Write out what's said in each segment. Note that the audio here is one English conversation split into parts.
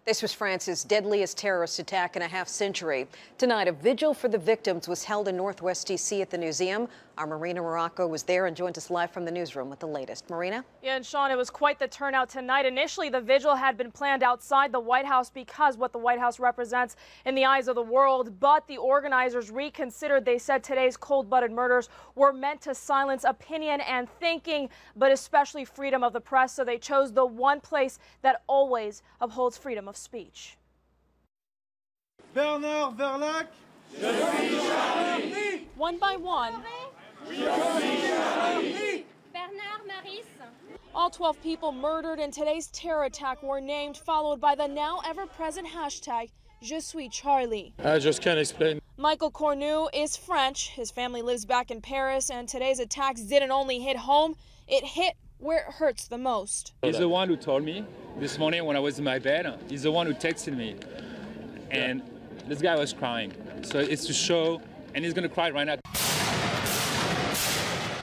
This was France's deadliest terrorist attack in a half-century. Tonight, a vigil for the victims was held in Northwest D.C. at the museum. Our Marina Morocco was there and joined us live from the newsroom with the latest. Marina? Yeah, and Sean, it was quite the turnout tonight. Initially, the vigil had been planned outside the White House because what the White House represents in the eyes of the world. But the organizers reconsidered. They said today's cold-blooded murders were meant to silence opinion and thinking, but especially freedom of the press. So they chose the one place that always upholds freedom of speech. Bernard Verlac. One by one, all 12 people murdered in today's terror attack were named, followed by the now ever-present hashtag Je suis Charlie. I just can't explain. Michael Cornu is French. His family lives back in Paris, and today's attacks didn't only hit home, it hit where it hurts the most. He's the one who told me this morning when I was in my bed. He's the one who texted me. And this guy was crying. So it's to show, and he's going to cry right now.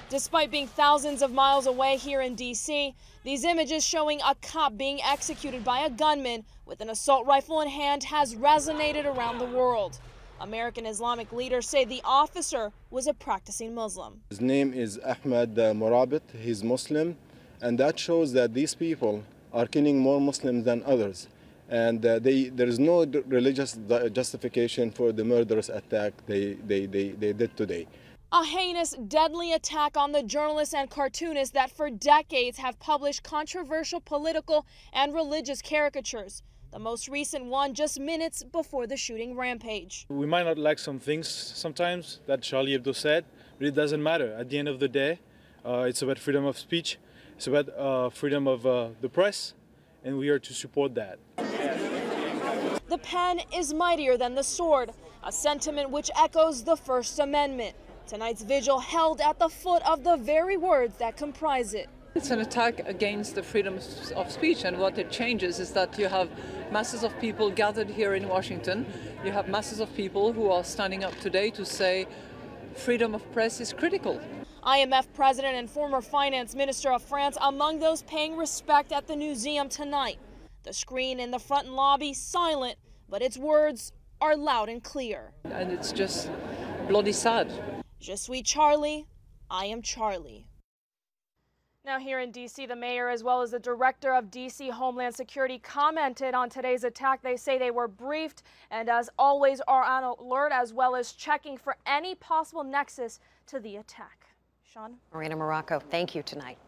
Despite being thousands of miles away here in D.C., these images showing a cop being executed by a gunman with an assault rifle in hand has resonated around the world. American Islamic leaders say the officer was a practicing Muslim. His name is Ahmed Morabit. He's Muslim, and that shows that these people are killing more Muslims than others. And there is no religious justification for the murderous attack they did today. A heinous, deadly attack on the journalists and cartoonists that for decades have published controversial political and religious caricatures. The most recent one just minutes before the shooting rampage. We might not like some things sometimes that Charlie Hebdo said, but it doesn't matter. At the end of the day, it's about freedom of speech. It's about freedom of the press, and we are to support that. The pen is mightier than the sword, a sentiment which echoes the First Amendment. Tonight's vigil held at the foot of the very words that comprise it. It's an attack against the freedom of speech, and what it changes is that you have masses of people gathered here in Washington. You have masses of people who are standing up today to say freedom of press is critical. IMF president and former finance minister of France among those paying respect at the museum tonight. The screen in the front lobby silent, but its words are loud and clear. And it's just bloody sad. Je suis Charlie, I am Charlie. Now here in D.C., the mayor as well as the director of D.C. Homeland Security commented on today's attack. They say they were briefed and as always are on alert as well as checking for any possible nexus to the attack. Sean? Marina Morocco, thank you tonight.